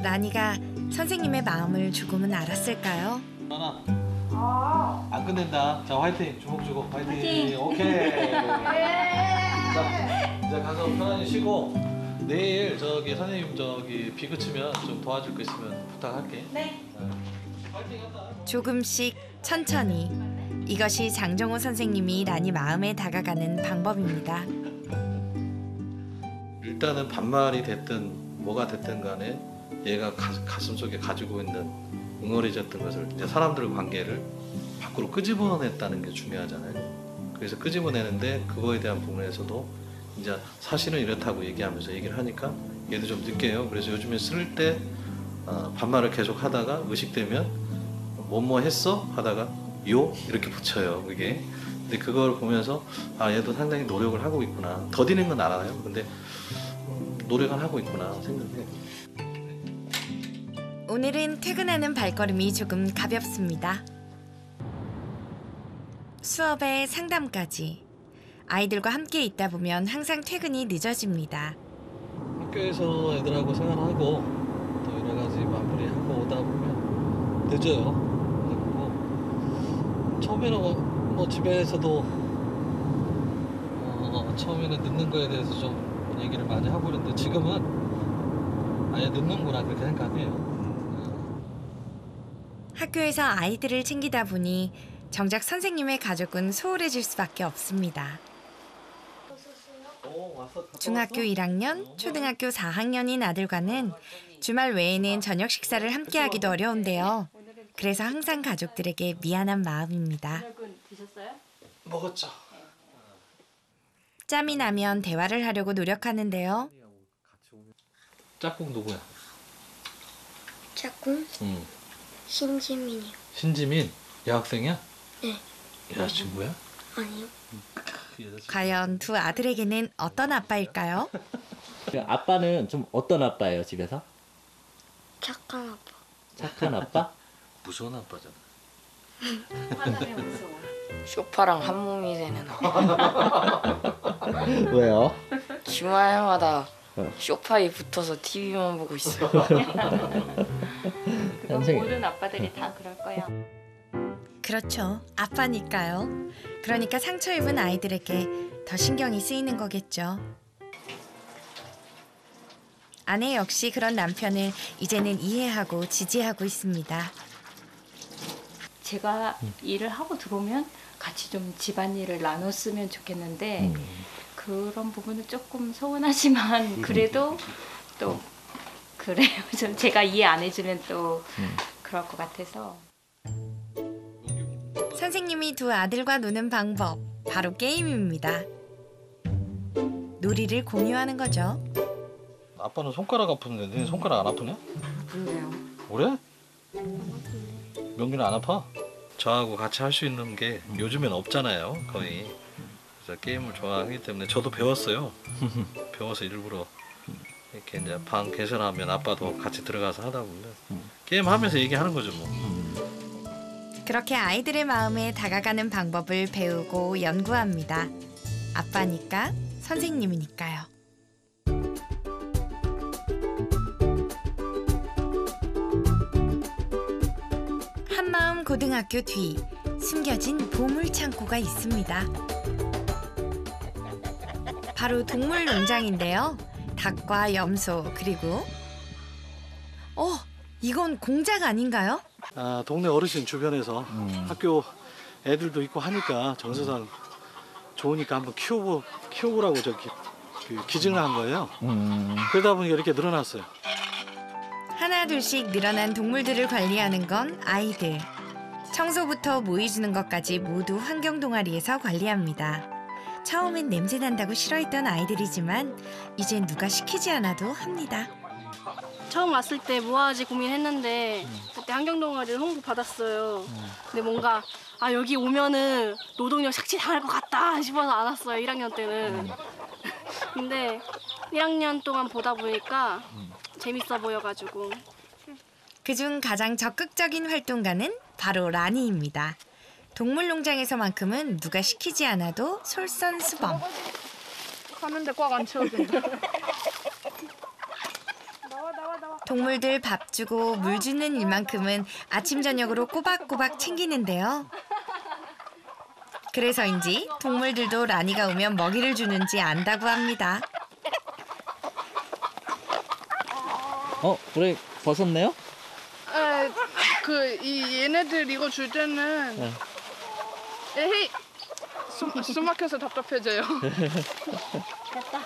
S1: 라니가 선생님의 마음을 조금은 알았을까요?
S7: 하나. 안 끝낸다. 자 화이팅. 주먹 주고 화이팅.
S8: 화이팅.
S7: 오케이. 자 이제 가서 편안히 쉬고 내일 저기 선생님 저기 비 그치면 좀 도와줄 거 있으면 부탁할게.
S8: 네.
S1: 조금씩 천천히. 이것이 장정호 선생님이 라니 마음에 다가가는 방법입니다.
S7: 일단은 반말이 됐든 뭐가 됐든 간에 얘가 가슴속에 가지고 있는 응어리졌던 것을 이제 사람들 관계를 밖으로 끄집어냈다는 게 중요하잖아요. 그래서 끄집어내는데 그거에 대한 부분에서도 이제 사실은 이렇다고 얘기하면서 얘기를 하니까 얘도 좀 느껴요. 그래서 요즘에 쓸 때 반말을 계속 하다가 의식되면 뭐뭐 했어? 하다가 요? 이렇게 붙여요. 그게. 근데 그걸 보면서 아 얘도 상당히 노력을 하고 있구나. 더디는 건 알아요. 근데 노력을 하고 있구나 생각해요.
S1: 오늘은 퇴근하는 발걸음이 조금 가볍습니다. 수업에 상담까지. 아이들과 함께 있다 보면 항상 퇴근이 늦어집니다.
S7: 학교에서 애들하고 생활하고 또 여러 가지 마무리하고 오다 보면 늦어요. 그리고 처음에는 뭐 집에서도 처음에는 늦는 거에 대해서 좀 얘기를 많이 하고 그랬는데 지금은 아예 늦는구나 그렇게 생각해요.
S1: 학교에서 아이들을 챙기다 보니 정작 선생님의 가족은 소홀해질 수밖에 없습니다. 중학교 1학년, 초등학교 4학년인 아들과는 주말 외에는 저녁 식사를 함께하기도 어려운데요. 그래서 항상 가족들에게 미안한 마음입니다.
S16: 드셨어요?
S7: 먹었죠.
S1: 짬이 나면 대화를 하려고 노력하는데요.
S7: 짝꿍 누구야?
S17: 짝꿍?
S7: 응.
S17: 신지민이요.
S7: 신지민? 여학생이야?
S17: 네.
S7: 여자친구야?
S17: 아니요.
S1: 과연 두 아들에게는 어떤 아빠일까요?
S12: 아빠는 좀 어떤 아빠예요, 집에서?
S17: 착한 아빠.
S12: 착한 아빠?
S7: 무서운 아빠잖아.
S18: 쇼파랑 한 몸이 되는 아빠.
S12: 왜요?
S18: 주말마다 쇼파에 붙어서 TV만 보고 있어요.
S12: 선생님.
S16: 모든 아빠들이 다 그럴 거야.
S1: 그렇죠. 아빠니까요. 그러니까 상처 입은 아이들에게 더 신경이 쓰이는 거겠죠. 아내 역시 그런 남편을 이제는 이해하고 지지하고 있습니다.
S16: 제가 일을 하고 들어오면 같이 좀 집안일을 나눴으면 좋겠는데 그런 부분은 조금 서운하지만 그래도 또 그래요. 좀 제가 이해 안 해주면 또 그럴 것 같아서.
S1: 선생님이 두 아들과 노는 방법, 바로 게임입니다. 놀이를 공유하는 거죠.
S7: 아빠는 손가락 아픈데 네 손가락 안 아프냐?
S18: 아픈데요.
S7: 그래? 명균이 안 아파? 저하고 같이 할 수 있는 게 요즘엔 없잖아요, 거의. 그래서 게임을 좋아하기 때문에 저도 배웠어요. 배워서 일부러 이렇게 이제 방 개설하면 아빠도 같이 들어가서 하다 보면 게임하면서 얘기하는 거죠, 뭐.
S1: 그렇게 아이들의 마음에 다가가는 방법을 배우고 연구합니다. 아빠니까, 선생님이니까요. 한마음 고등학교 뒤 숨겨진 보물 창고가 있습니다. 바로 동물 농장인데요. 닭과 염소 그리고 이건 공작 아닌가요?
S7: 동네 어르신 주변에서 학교 애들도 있고 하니까 정서상 좋으니까 한번 키워보라고 저기 기증을 한 거예요. 그러다 보니까 이렇게 늘어났어요.
S1: 하나 둘씩 늘어난 동물들을 관리하는 건 아이들. 청소부터 모이 주는 것까지 모두 환경 동아리에서 관리합니다. 처음엔 냄새 난다고 싫어했던 아이들이지만 이젠 누가 시키지 않아도 합니다.
S19: 처음 왔을 때 뭐하지 고민했는데 그때 환경 동아리를 홍보 받았어요. 근데 뭔가 여기 오면은 노동력 착취 당할 것 같다 싶어서 안 왔어요. 1학년 때는. 근데 1학년 동안 보다 보니까 재밌어 보여가지고.
S1: 그중 가장 적극적인 활동가는 바로 라니입니다. 동물농장에서만큼은 누가 시키지 않아도 솔선수범.
S13: 하는데 꽉 안 채워진다.
S1: 동물들 밥 주고 물 주는 일만큼은 아침 저녁으로 꼬박꼬박 챙기는데요. 그래서인지 동물들도 라니가 오면 먹이를 주는지 안다고 합니다.
S12: 브레이크 벗었네요?
S13: 얘네들 이거 줄 때는 에헤이 숨 막혀서 답답해져요.
S19: 됐다.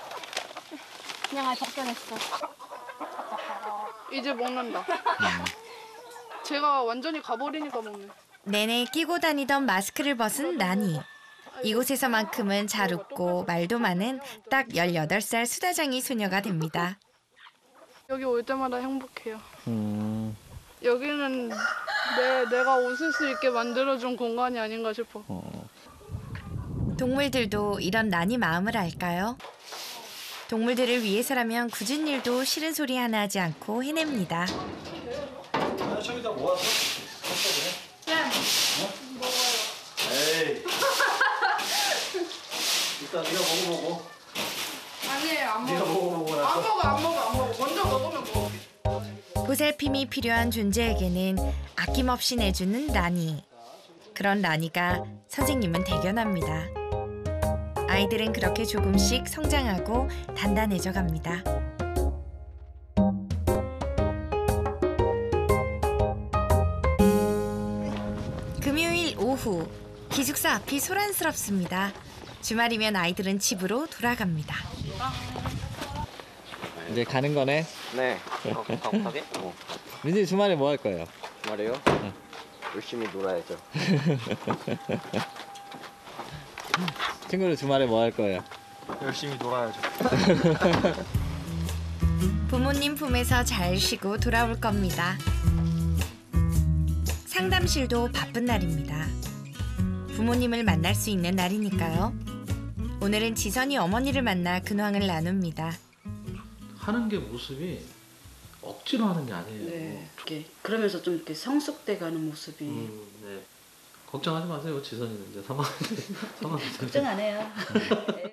S19: 그냥 적당했어.
S13: 이제 먹는다. 제가 완전히 가버리니까 먹네.
S1: 내내 끼고 다니던 마스크를 벗은 라니. 이곳에서만큼은 잘 웃고 말도 많은 딱 18살 수다쟁이 소녀가 됩니다.
S13: 여기 올 때마다 행복해요. 여기는 내가 웃을 수 있게 만들어준 공간이 아닌가 싶어.
S1: 동물들도 이런 난이 마음을 알까요? 동물들을 위해서라면 굳은 일도 싫은 소리 하나 하지 않고 해냅니다.
S7: 저기다 모아서
S13: 야,
S7: 에이. 일단 네가 먹어보고.
S13: 아니에요, 안
S7: 네가
S13: 먹어.
S7: 먹어보고
S13: 안
S7: 나서.
S13: 먹어, 안 먹어, 안 먹어. 먼저 먹으면 먹어.
S1: 보살핌이 필요한 존재에게는 아낌없이 내주는 라니. 그런 라니가 선생님은 대견합니다. 아이들은 그렇게 조금씩 성장하고 단단해져 갑니다. 금요일 오후, 기숙사 앞이 소란스럽습니다. 주말이면 아이들은 집으로 돌아갑니다.
S12: 이제 가는 거네.
S3: 네. 가게?
S12: 민지 주말에 뭐 할 거예요?
S3: 주말에요? 열심히 놀아야죠.
S12: 친구들 주말에 뭐 할 거예요?
S7: 열심히 놀아야죠.
S1: 부모님 품에서 잘 쉬고 돌아올 겁니다. 상담실도 바쁜 날입니다. 부모님을 만날 수 있는 날이니까요. 오늘은 지선이 어머니를 만나 근황을 나눕니다.
S7: 하는 게 모습이 억지로 하는 게 아니에요.
S20: 네, 이렇게 그러면서 좀 이렇게 성숙돼가는 모습이.
S7: 네. 걱정하지 마세요. 지선이는 이제 3학년.
S20: 걱정 안 해요.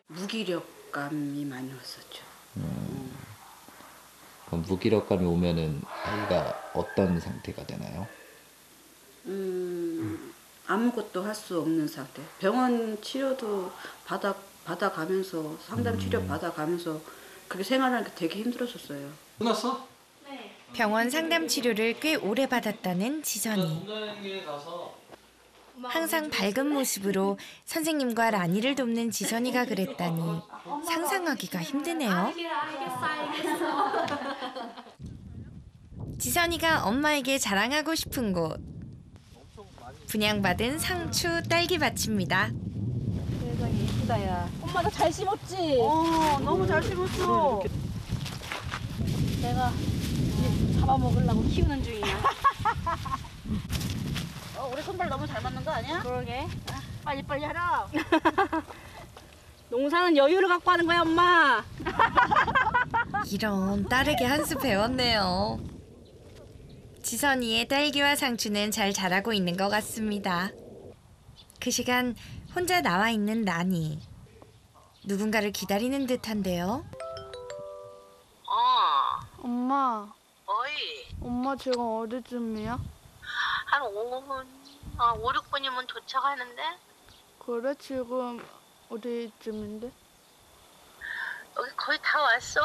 S20: 무기력감이 많이 왔었죠.
S12: 그럼 무기력감이 오면은 아이가 어떤 상태가 되나요?
S20: 아무것도 할 수 없는 상태. 병원 치료도 받아가면서 상담 치료 받아가면서 그렇게 생활하는 게 되게 힘들었었어요.
S7: 끝났어?
S1: 병원 상담 치료를 꽤 오래 받았다는 지선이.
S7: 동자에게 가서
S1: 항상 밝은 모습으로 선생님과 라니를 돕는 지선이가 그랬다니 상상하기가 힘드네요. 지선이가 엄마에게 자랑하고 싶은 곳. 분양받은 상추 딸기밭입니다.
S19: 세상에 예쁘다 야. 엄마 나 잘 심었지?
S18: 너무 잘 심었어.
S19: 내가 이제 잡아먹으려고 키우는 중이야.
S18: 우리 손발 너무 잘 맞는 거 아니야?
S19: 그러게. 빨리빨리 하라. 농사는 여유를 갖고 하는 거야 엄마.
S1: 이런 딸에게 한 수 배웠네요. 지선이의 딸기와 상추는 잘 자라고 있는 것 같습니다. 그 시간 혼자 나와 있는 라니. 누군가를 기다리는 듯한데요.
S13: 엄마,
S17: 어이,
S13: 엄마 지금 어디쯤이야?
S17: 한 5분, 5, 6분이면 도착하는데?
S13: 그래, 지금 어디쯤인데?
S17: 여기 거의 다 왔어.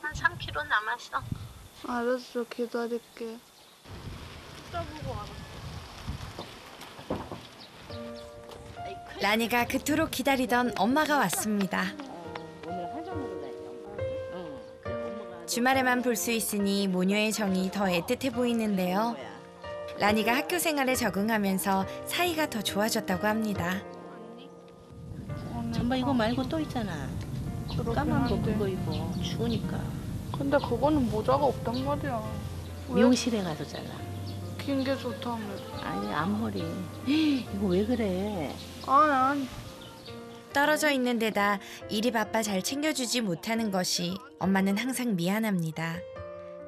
S17: 한 3km 남았어.
S13: 알았어, 기다릴게.
S1: 라니가 그토록 기다리던 엄마가 왔습니다. 주말에만 볼 수 있으니 모녀의 정이 더 애틋해 보이는데요. 라니가 학교 생활에 적응하면서 사이가 더 좋아졌다고 합니다.
S18: 전부 이거 말고 또 있잖아. 까만 거 그거 입어. 추우니까.
S13: 근데 그거는 모자가 없단 말이야.
S18: 미용실에 가서 잘라.
S13: 긴 게 좋다며.
S18: 아니 앞머리. 이거 왜 그래?
S13: 아니.
S1: 떨어져 있는 데다 일이 바빠 잘 챙겨주지 못하는 것이 엄마는 항상 미안합니다.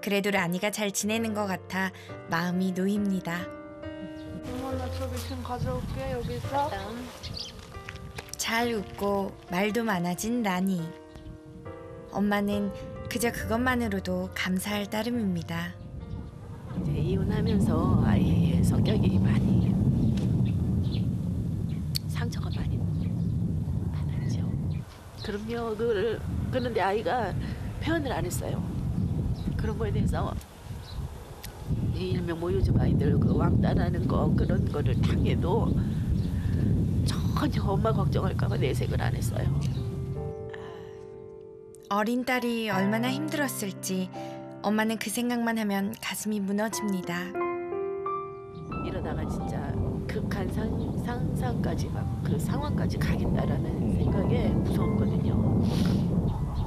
S1: 그래도 라니가 잘 지내는 것 같아 마음이 놓입니다.
S13: 엄마 나 저기 지금 가져올게. 여기 있어.
S1: 잘 웃고 말도 많아진 라니. 엄마는 그저 그것만으로도 감사할 따름입니다.
S18: 이제 이혼하면서 아이의 성격이 많이 상처가 많이 많았죠. 그럼요. 그런데 아이가 표현을 안 했어요. 그런 거에 대해서 일명 모유집 아이들 그 왕따라는 거 그런 거를 당해도 전혀 엄마 걱정할까 봐 내색을 안 했어요.
S1: 어린 딸이 얼마나 힘들었을지 엄마는 그 생각만 하면 가슴이 무너집니다.
S18: 이러다가 진짜 극한 상상까지 막 그 상황까지 가겠다라는 생각에 무서웠거든요.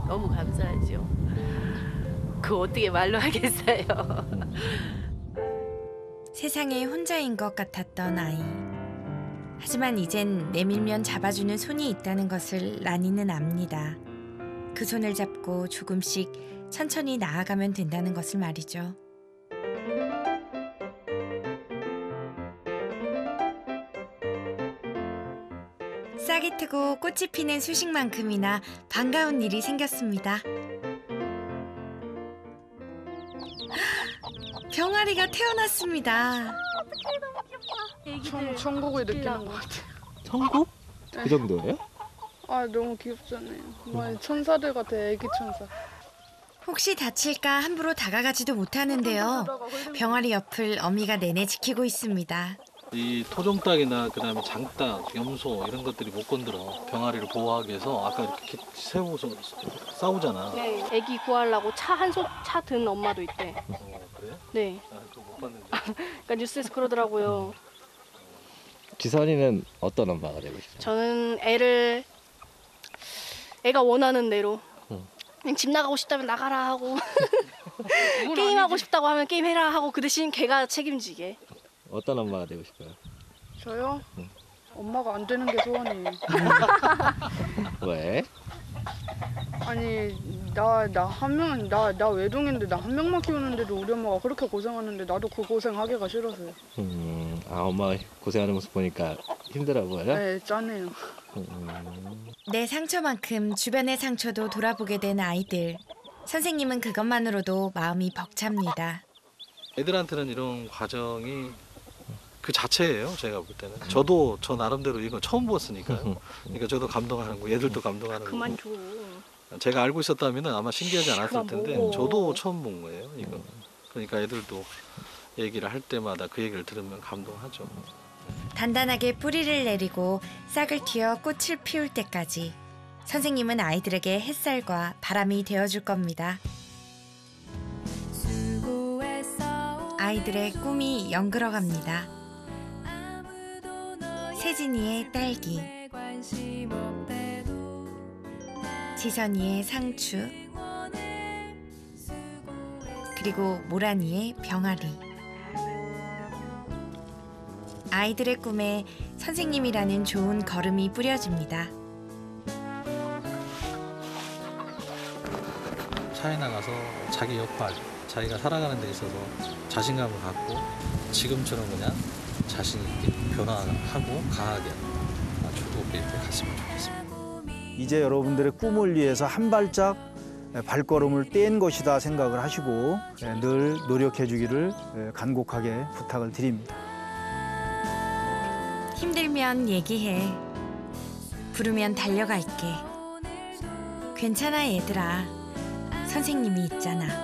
S18: 너무 감사하죠. 그거 어떻게 말로 하겠어요.
S1: 세상에 혼자인 것 같았던 아이. 하지만 이젠 내밀면 잡아주는 손이 있다는 것을 라니는 압니다. 그 손을 잡고 조금씩 천천히 나아가면 된다는 것을 말이죠. 싹이 트고 꽃이 피는 수식만큼이나 반가운 일이 생겼습니다. 병아리가 태어났습니다.
S13: 천국을 느끼는 것 같아요.
S12: 천국? 그 정도예요?
S13: 아 너무 귀엽잖아요. 정말 천사들 같아요. 애기 천사.
S1: 혹시 다칠까 함부로 다가가지도 못하는데요. 병아리 옆을 어미가 내내 지키고 있습니다.
S7: 이 토종닭이나 그다음에 장닭, 염소 이런 것들이 못 건드려. 병아리를 보호하기 위해서 아까 이렇게 세우고서 싸우잖아.
S19: 네, 애기 구하려고 차 든 엄마도 있대.
S7: 그래?
S19: 네.
S7: 아, 그거 못 봤는데.
S19: 그러니까 뉴스에서 그러더라고요.
S12: 지선이는 어떤 엄마가 되고 싶어요?
S19: 저는 애가 원하는 대로 그냥 집 나가고 싶다면 나가라 하고 게임하고 싶다고 하면 게임해라 하고 그 대신 걔가 책임지게.
S12: 어떤 엄마가 되고 싶어요?
S13: 저요? 엄마가 안 되는 게 소원이에요.
S12: 왜?
S13: 아니 나 외동인데 나 한 명만 키우는데도 우리 엄마가 그렇게 고생하는데 나도 그 고생하기가 싫어서요.
S12: 아 엄마가 고생하는 모습 보니까 힘들어 보여요?
S13: 네, 짠해요.
S1: 내 상처만큼 주변의 상처도 돌아보게 된 아이들. 선생님은 그것만으로도 마음이 벅찹니다.
S7: 애들한테는 이런 과정이 그 자체예요. 제가 볼 때는. 저도 저 나름대로 이거 처음 보았으니까요. 그러니까 저도 감동하는 거, 얘들도 감동하는
S19: 그만
S7: 거고.
S19: 줘.
S7: 제가 알고 있었다면 아마 신기하지 않았을 텐데 저도 처음 본 거예요. 이거. 그러니까 애들도 얘기를 할 때마다 그 얘기를 들으면 감동하죠.
S1: 단단하게 뿌리를 내리고 싹을 틔어 꽃을 피울 때까지 선생님은 아이들에게 햇살과 바람이 되어줄 겁니다. 아이들의 꿈이 연그러갑니다. 세진이의 딸기, 지선이의 상추, 그리고 모란이의 병아리. 아이들의 꿈에 선생님이라는 좋은 걸음이 뿌려집니다.
S7: 차에 나가서 자기 역할, 자기가 살아가는 데 있어서 자신감을 갖고 지금처럼 그냥 자신 있게 변화하고 강하게 즐겁게 이렇게 갔으면 좋겠습니다.
S4: 이제 여러분들의 꿈을 위해서 한 발짝 발걸음을 뗀 것이다 생각을 하시고 늘 노력해 주기를 간곡하게 부탁을 드립니다.
S1: 힘들면 얘기해. 부르면 달려갈게. 괜찮아 얘들아. 선생님이 있잖아.